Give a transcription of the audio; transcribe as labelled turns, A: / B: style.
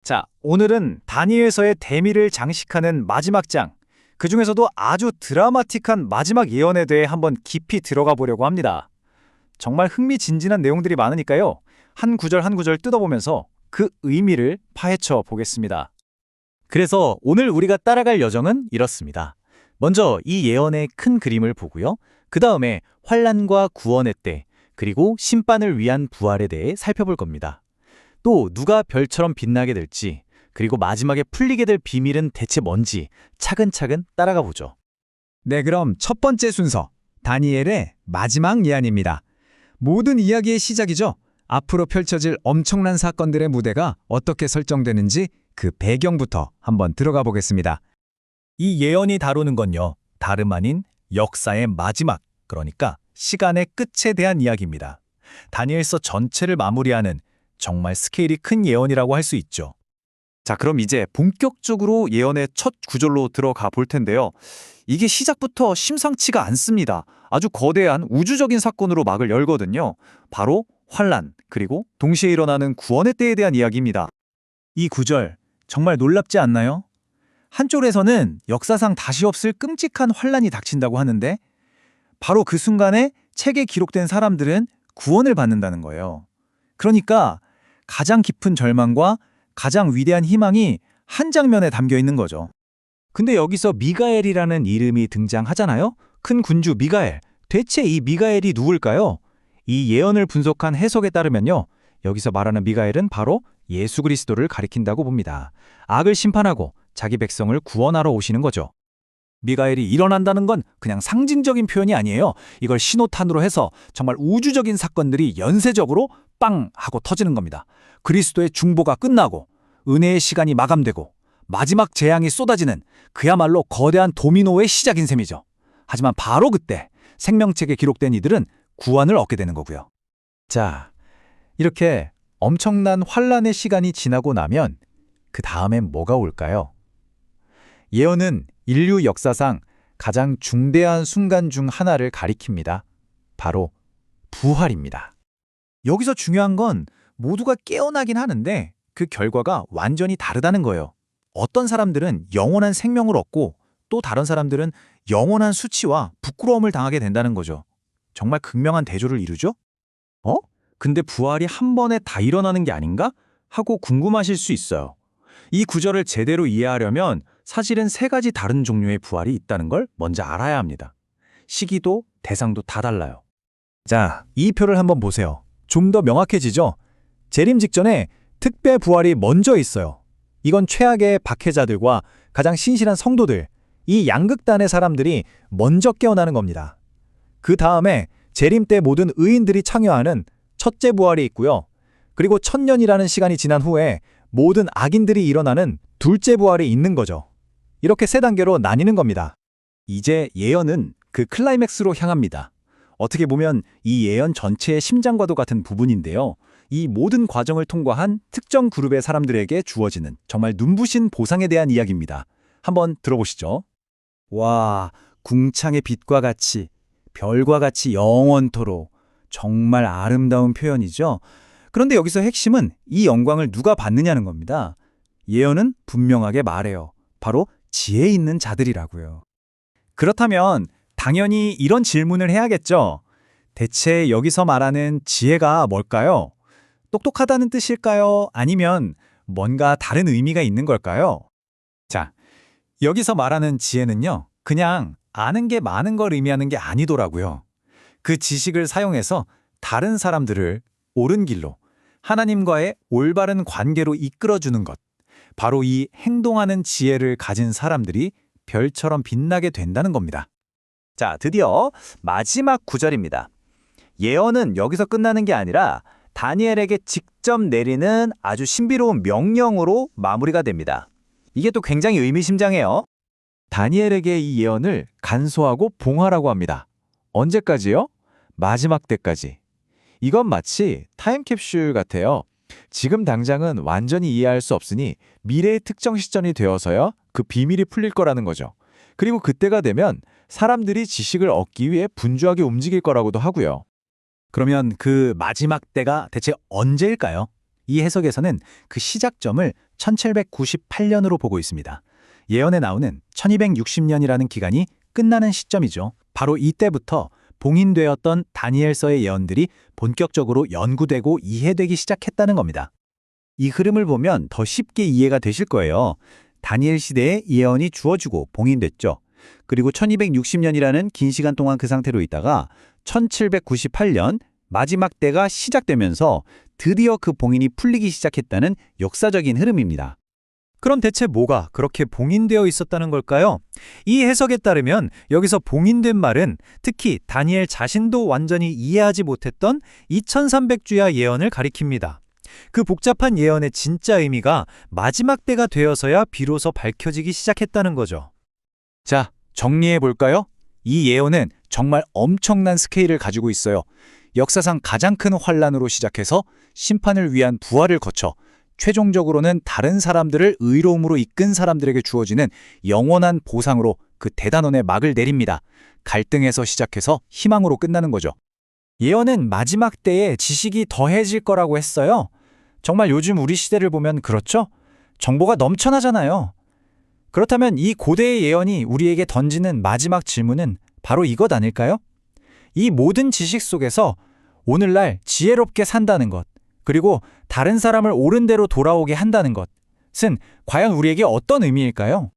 A: 자, 오늘은 다니엘서의 대미를 장식하는 마지막 장, 그 중에서도 아주 드라마틱한 마지막 예언에 대해 한번 깊이 들어가 보려고 합니다. 정말 흥미진진한 내용들이 많으니까요. 한 구절 한 구절 뜯어보면서 그 의미를 파헤쳐 보겠습니다. 그래서 오늘 우리가 따라갈 여정은 이렇습니다. 먼저 이 예언의 큰 그림을 보고요. 그 다음에 환란과 구원의 때, 그리고 심판을 위한 부활에 대해 살펴볼 겁니다. 또 누가 별처럼 빛나게 될지, 그리고 마지막에 풀리게 될 비밀은 대체 뭔지 차근차근 따라가 보죠.
B: 네, 그럼 첫 번째 순서, 다니엘의 마지막 예언입니다. 모든 이야기의 시작이죠. 앞으로 펼쳐질 엄청난 사건들의 무대가 어떻게 설정되는지 그 배경부터 한번 들어가 보겠습니다.
A: 이 예언이 다루는 건요, 다름 아닌 역사의 마지막, 그러니까 시간의 끝에 대한 이야기입니다. 다니엘서 전체를 마무리하는 정말 스케일이 큰 예언이라고 할 수 있죠. 자, 그럼 이제 본격적으로 예언의 첫 구절로 들어가 볼 텐데요. 이게 시작부터 심상치가 않습니다. 아주 거대한 우주적인 사건으로 막을 열거든요. 바로 환란, 그리고 동시에 일어나는 구원의 때에 대한 이야기입니다. 이 구절 정말 놀랍지 않나요? 한쪽에서는 역사상 다시 없을 끔찍한 환란이 닥친다고 하는데 바로 그 순간에 책에 기록된 사람들은 구원을 받는다는 거예요. 그러니까 가장 깊은 절망과 가장 위대한 희망이 한 장면에 담겨 있는 거죠. 근데 여기서 미가엘이라는 이름이 등장하잖아요? 큰 군주 미가엘. 대체 이 미가엘이 누굴까요? 이 예언을 분석한 해석에 따르면요. 여기서 말하는 미가엘은 바로 예수 그리스도를 가리킨다고 봅니다. 악을 심판하고 자기 백성을 구원하러 오시는 거죠. 미가엘이 일어난다는 건 그냥 상징적인 표현이 아니에요. 이걸 신호탄으로 해서 정말 우주적인 사건들이 연쇄적으로 빵 하고 터지는 겁니다. 그리스도의 중보가 끝나고 은혜의 시간이 마감되고 마지막 재앙이 쏟아지는 그야말로 거대한 도미노의 시작인 셈이죠. 하지만 바로 그때 생명책에 기록된 이들은 구원을 얻게 되는 거고요. 자, 이렇게 엄청난 환란의 시간이 지나고 나면 그 다음엔 뭐가 올까요? 예언은 인류 역사상 가장 중대한 순간 중 하나를 가리킵니다. 바로 부활입니다. 여기서 중요한 건 모두가 깨어나긴 하는데 그 결과가 완전히 다르다는 거예요. 어떤 사람들은 영원한 생명을 얻고 또 다른 사람들은 영원한 수치와 부끄러움을 당하게 된다는 거죠. 정말 극명한 대조를 이루죠? 근데 부활이 한 번에 다 일어나는 게 아닌가? 하고 궁금하실 수 있어요. 이 구절을 제대로 이해하려면 사실은 세 가지 다른 종류의 부활이 있다는 걸 먼저 알아야 합니다. 시기도 대상도 다 달라요. 자, 이 표를 한번 보세요. 좀 더 명확해지죠? 재림 직전에 특배 부활이 먼저 있어요. 이건 최악의 박해자들과 가장 신실한 성도들, 이 양극단의 사람들이 먼저 깨어나는 겁니다. 그 다음에 재림 때 모든 의인들이 참여하는 첫째 부활이 있고요. 그리고 1000년이라는 시간이 지난 후에 모든 악인들이 일어나는 둘째 부활이 있는 거죠. 이렇게 세 단계로 나뉘는 겁니다. 이제 예언은 그 클라이맥스로 향합니다. 어떻게 보면 이 예언 전체의 심장과도 같은 부분인데요. 이 모든 과정을 통과한 특정 그룹의 사람들에게 주어지는 정말 눈부신 보상에 대한 이야기입니다. 한번 들어보시죠. 와, 궁창의 빛과 같이, 별과 같이 영원토록 정말 아름다운 표현이죠. 그런데 여기서 핵심은 이 영광을 누가 받느냐는 겁니다. 예언은 분명하게 말해요. 바로 지혜 있는 자들이라고요. 그렇다면 당연히 이런 질문을 해야겠죠. 대체 여기서 말하는 지혜가 뭘까요? 똑똑하다는 뜻일까요? 아니면 뭔가 다른 의미가 있는 걸까요? 자, 여기서 말하는 지혜는요, 그냥 아는 게 많은 걸 의미하는 게 아니더라고요. 그 지식을 사용해서 다른 사람들을 옳은 길로, 하나님과의 올바른 관계로 이끌어주는 것. 바로 이 행동하는 지혜를 가진 사람들이 별처럼 빛나게 된다는 겁니다. 자, 드디어 마지막 구절입니다. 예언은 여기서 끝나는 게 아니라 다니엘에게 직접 내리는 아주 신비로운 명령으로 마무리가 됩니다. 이게 또 굉장히 의미심장해요. 다니엘에게 이 예언을 간소하고 봉하라고 합니다. 언제까지요? 마지막 때까지. 이건 마치 타임캡슐 같아요. 지금 당장은 완전히 이해할 수 없으니 미래의 특정 시점이 되어서야 그 비밀이 풀릴 거라는 거죠. 그리고 그때가 되면 사람들이 지식을 얻기 위해 분주하게 움직일 거라고도 하고요. 그러면 그 마지막 때가 대체 언제일까요? 이 해석에서는 그 시작점을 1798년으로 보고 있습니다. 예언에 나오는 1260년이라는 기간이 끝나는 시점이죠. 바로 이때부터 봉인되었던 다니엘서의 예언들이 본격적으로 연구되고 이해되기 시작했다는 겁니다. 이 흐름을 보면 더 쉽게 이해가 되실 거예요. 다니엘 시대에 예언이 주어지고 봉인됐죠. 그리고 1260년이라는 긴 시간 동안 그 상태로 있다가 1798년 마지막 때가 시작되면서 드디어 그 봉인이 풀리기 시작했다는 역사적인 흐름입니다.
C: 그럼 대체 뭐가 그렇게 봉인되어 있었다는 걸까요? 이 해석에 따르면 여기서 봉인된 말은 특히 다니엘 자신도 완전히 이해하지 못했던 2300주야 예언을 가리킵니다. 그 복잡한 예언의 진짜 의미가 마지막 때가 되어서야 비로소 밝혀지기 시작했다는 거죠.
A: 자, 정리해 볼까요? 이 예언은 정말 엄청난 스케일을 가지고 있어요. 역사상 가장 큰 환란으로 시작해서 심판을 위한 부활을 거쳐 최종적으로는 다른 사람들을 의로움으로 이끈 사람들에게 주어지는 영원한 보상으로 그 대단원의 막을 내립니다. 갈등에서 시작해서 희망으로 끝나는 거죠. 예언은 마지막 때에 지식이 더해질 거라고 했어요. 정말 요즘 우리 시대를 보면 그렇죠? 정보가 넘쳐나잖아요. 그렇다면 이 고대의 예언이 우리에게 던지는 마지막 질문은 바로 이것 아닐까요? 이 모든 지식 속에서 오늘날 지혜롭게 산다는 것, 그리고 다른 사람을 옳은 대로 돌아오게 한다는 것은 과연 우리에게 어떤 의미일까요?